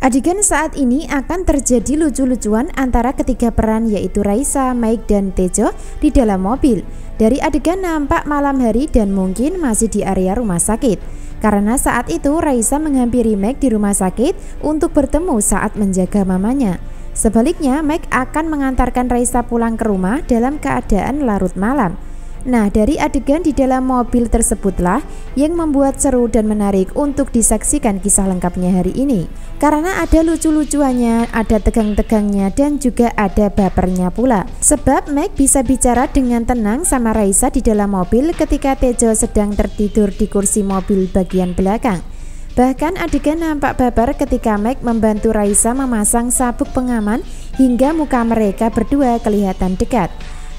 Adegan saat ini akan terjadi lucu-lucuan antara ketiga peran yaitu Raisa, Mike, dan Tejo di dalam mobil. Dari adegan nampak malam hari dan mungkin masih di area rumah sakit. Karena saat itu Raisa menghampiri Mike di rumah sakit untuk bertemu saat menjaga mamanya. Sebaliknya Mike akan mengantarkan Raisa pulang ke rumah dalam keadaan larut malam. Nah, dari adegan di dalam mobil tersebutlah yang membuat seru dan menarik untuk disaksikan kisah lengkapnya hari ini. Karena ada lucu-lucuannya, ada tegang-tegangnya, dan juga ada bapernya pula. Sebab Mike bisa bicara dengan tenang sama Raisa di dalam mobil ketika Tejo sedang tertidur di kursi mobil bagian belakang. Bahkan adegan nampak baper ketika Mike membantu Raisa memasang sabuk pengaman hingga muka mereka berdua kelihatan dekat.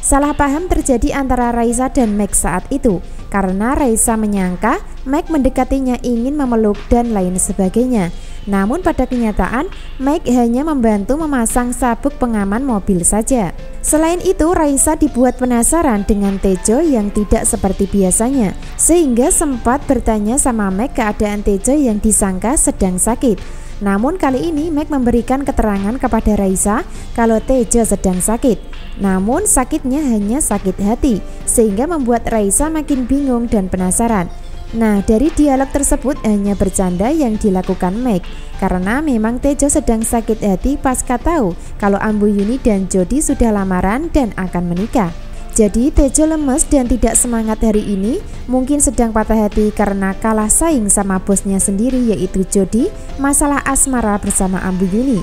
Salah paham terjadi antara Raisa dan Mike saat itu karena Raisa menyangka Mike mendekatinya ingin memeluk dan lain sebagainya. Namun pada kenyataan Mike hanya membantu memasang sabuk pengaman mobil saja. Selain itu Raisa dibuat penasaran dengan Tejo yang tidak seperti biasanya, sehingga sempat bertanya sama Mike keadaan Tejo yang disangka sedang sakit. Namun kali ini Mike memberikan keterangan kepada Raisa kalau Tejo sedang sakit. Namun sakitnya hanya sakit hati, sehingga membuat Raisa makin bingung dan penasaran. Nah, dari dialog tersebut hanya bercanda yang dilakukan Mike, karena memang Tejo sedang sakit hati pasca tahu kalau Ambu Yuni dan Jody sudah lamaran dan akan menikah. Jadi Tejo lemes dan tidak semangat hari ini, mungkin sedang patah hati karena kalah saing sama bosnya sendiri yaitu Jody, masalah asmara bersama Ambu Yuni.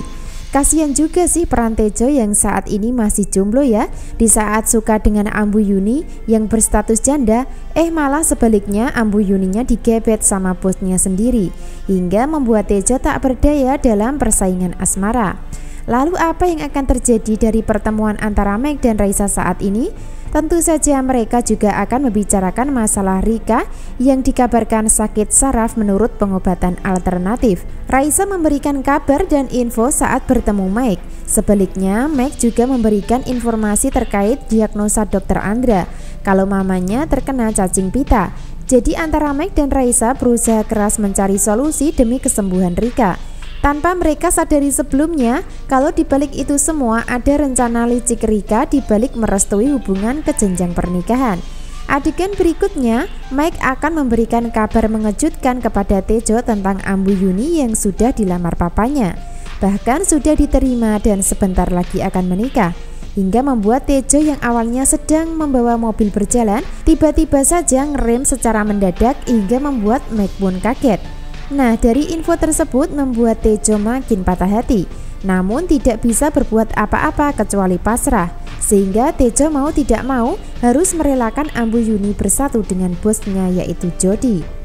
Kasihan juga sih peran Tejo yang saat ini masih jomblo ya. Di saat suka dengan Ambu Yuni yang berstatus janda, malah sebaliknya Ambu Yuninya digebet sama bosnya sendiri, hingga membuat Tejo tak berdaya dalam persaingan asmara. Lalu apa yang akan terjadi dari pertemuan antara Mike dan Raisa saat ini? Tentu saja mereka juga akan membicarakan masalah Rika yang dikabarkan sakit saraf menurut pengobatan alternatif. Raisa memberikan kabar dan info saat bertemu Mike. Sebaliknya, Mike juga memberikan informasi terkait diagnosa Dr. Andra kalau mamanya terkena cacing pita. Jadi antara Mike dan Raisa berusaha keras mencari solusi demi kesembuhan Rika. Tanpa mereka sadari sebelumnya kalau dibalik itu semua ada rencana licik Rika dibalik merestui hubungan ke jenjang pernikahan. Adegan berikutnya, Mike akan memberikan kabar mengejutkan kepada Tejo tentang Ambu Yuni yang sudah dilamar papanya. Bahkan sudah diterima dan sebentar lagi akan menikah. Hingga membuat Tejo yang awalnya sedang membawa mobil berjalan, tiba-tiba saja ngerem secara mendadak hingga membuat Mike pun kaget. Nah, dari info tersebut membuat Tejo makin patah hati, namun tidak bisa berbuat apa-apa kecuali pasrah, sehingga Tejo mau tidak mau harus merelakan Ambu Yuni bersatu dengan bosnya yaitu Jody.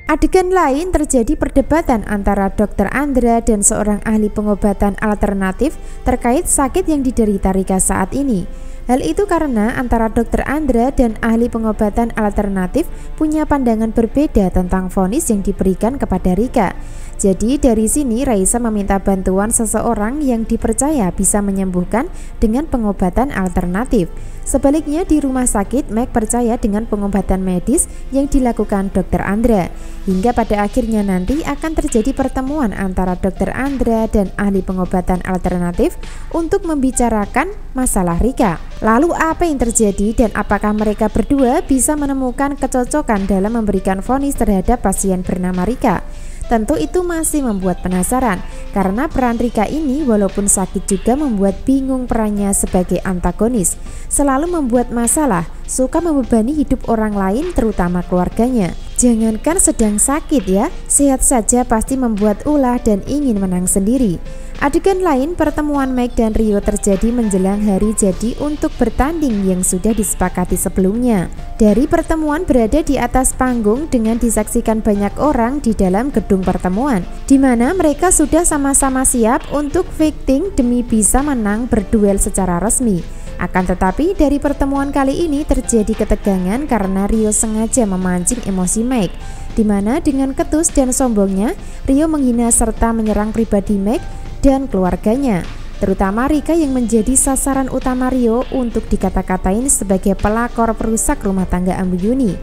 Adegan lain terjadi perdebatan antara Dr. Andra dan seorang ahli pengobatan alternatif terkait sakit yang diderita Rika saat ini. Hal itu karena antara Dr. Andra dan ahli pengobatan alternatif punya pandangan berbeda tentang vonis yang diberikan kepada Rika. Jadi dari sini Raisa meminta bantuan seseorang yang dipercaya bisa menyembuhkan dengan pengobatan alternatif. Sebaliknya di rumah sakit Mike percaya dengan pengobatan medis yang dilakukan Dr. Andra. Hingga pada akhirnya nanti akan terjadi pertemuan antara Dr. Andra dan ahli pengobatan alternatif untuk membicarakan masalah Rika. Lalu apa yang terjadi dan apakah mereka berdua bisa menemukan kecocokan dalam memberikan vonis terhadap pasien bernama Rika? Tentu itu masih membuat penasaran, karena peran Rika ini walaupun sakit juga membuat bingung perannya sebagai antagonis. Selalu membuat masalah, suka membebani hidup orang lain terutama keluarganya. Jangankan sedang sakit ya, sehat saja pasti membuat ulah dan ingin menang sendiri. Adegan lain pertemuan Mike dan Rio terjadi menjelang hari jadi untuk bertanding yang sudah disepakati sebelumnya. Dari pertemuan berada di atas panggung dengan disaksikan banyak orang di dalam gedung pertemuan, di mana mereka sudah sama-sama siap untuk fighting demi bisa menang berduel secara resmi. Akan tetapi dari pertemuan kali ini terjadi ketegangan karena Rio sengaja memancing emosi Mike, di mana dengan ketus dan sombongnya Rio menghina serta menyerang pribadi Mike dan keluarganya. terutama Rika yang menjadi sasaran utama Rio untuk dikata-katain sebagai pelakor perusak rumah tangga Ambu Yuni.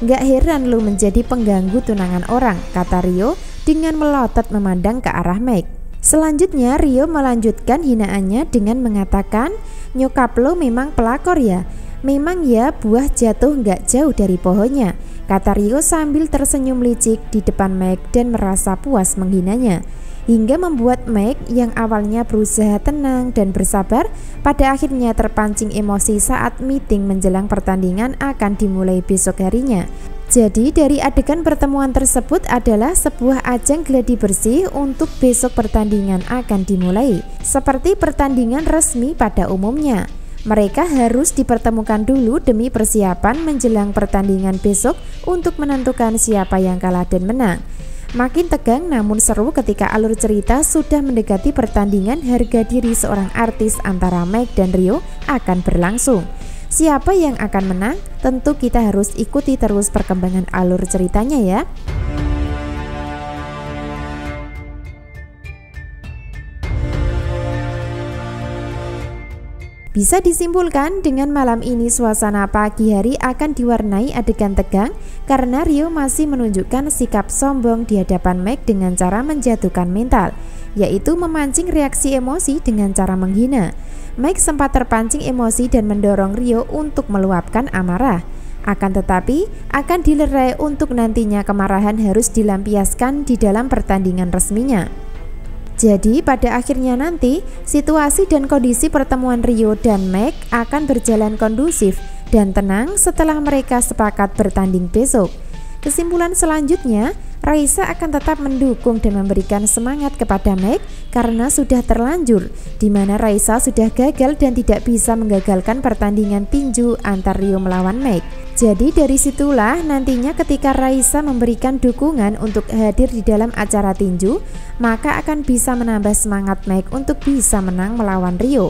"Nggak heran lu menjadi pengganggu tunangan orang," kata Rio dengan melotot memandang ke arah Mike. Selanjutnya Rio melanjutkan hinaannya dengan mengatakan, "Nyokap lo memang pelakor ya? Memang ya buah jatuh nggak jauh dari pohonnya," kata Rio sambil tersenyum licik di depan Mike dan merasa puas menghinanya. Hingga membuat Mike yang awalnya berusaha tenang dan bersabar pada akhirnya terpancing emosi saat meeting menjelang pertandingan akan dimulai besok harinya. Jadi dari adegan pertemuan tersebut adalah sebuah ajang gladi bersih untuk besok pertandingan akan dimulai. Seperti pertandingan resmi pada umumnya, mereka harus dipertemukan dulu demi persiapan menjelang pertandingan besok untuk menentukan siapa yang kalah dan menang. Makin tegang namun seru ketika alur cerita sudah mendekati pertandingan harga diri seorang artis antara Mike dan Rio akan berlangsung. Siapa yang akan menang? Tentu kita harus ikuti terus perkembangan alur ceritanya ya. Bisa disimpulkan dengan malam ini suasana pagi hari akan diwarnai adegan tegang karena Rio masih menunjukkan sikap sombong di hadapan Mike dengan cara menjatuhkan mental, yaitu memancing reaksi emosi dengan cara menghina. Mike sempat terpancing emosi dan mendorong Rio untuk meluapkan amarah. Akan tetapi akan dilerai untuk nantinya kemarahan harus dilampiaskan di dalam pertandingan resminya. Jadi pada akhirnya nanti situasi dan kondisi pertemuan Rio dan Mike akan berjalan kondusif dan tenang setelah mereka sepakat bertanding besok. Kesimpulan selanjutnya, Raisa akan tetap mendukung dan memberikan semangat kepada Mike karena sudah terlanjur, di mana Raisa sudah gagal dan tidak bisa menggagalkan pertandingan tinju antar Rio melawan Mike. Jadi dari situlah nantinya ketika Raisa memberikan dukungan untuk hadir di dalam acara tinju, maka akan bisa menambah semangat Mike untuk bisa menang melawan Rio.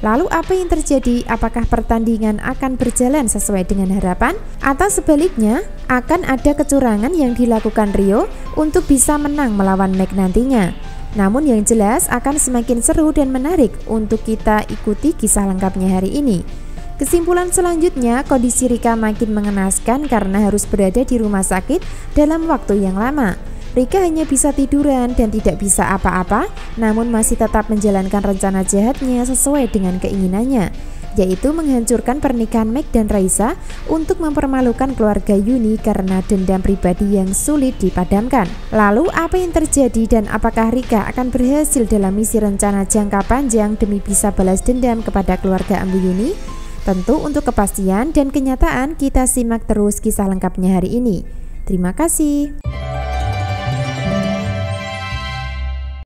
Lalu apa yang terjadi? Apakah pertandingan akan berjalan sesuai dengan harapan? Atau sebaliknya, akan ada kecurangan yang dilakukan Rio untuk bisa menang melawan Mike nantinya? Namun yang jelas akan semakin seru dan menarik untuk kita ikuti kisah lengkapnya hari ini. Kesimpulan selanjutnya, kondisi Rika makin mengenaskan karena harus berada di rumah sakit dalam waktu yang lama. Rika hanya bisa tiduran dan tidak bisa apa-apa, namun masih tetap menjalankan rencana jahatnya sesuai dengan keinginannya, yaitu menghancurkan pernikahan Mike dan Raisa untuk mempermalukan keluarga Yuni karena dendam pribadi yang sulit dipadamkan. Lalu apa yang terjadi dan apakah Rika akan berhasil dalam misi rencana jangka panjang demi bisa balas dendam kepada keluarga Ambu Yuni? Tentu untuk kepastian dan kenyataan kita simak terus kisah lengkapnya hari ini. Terima kasih.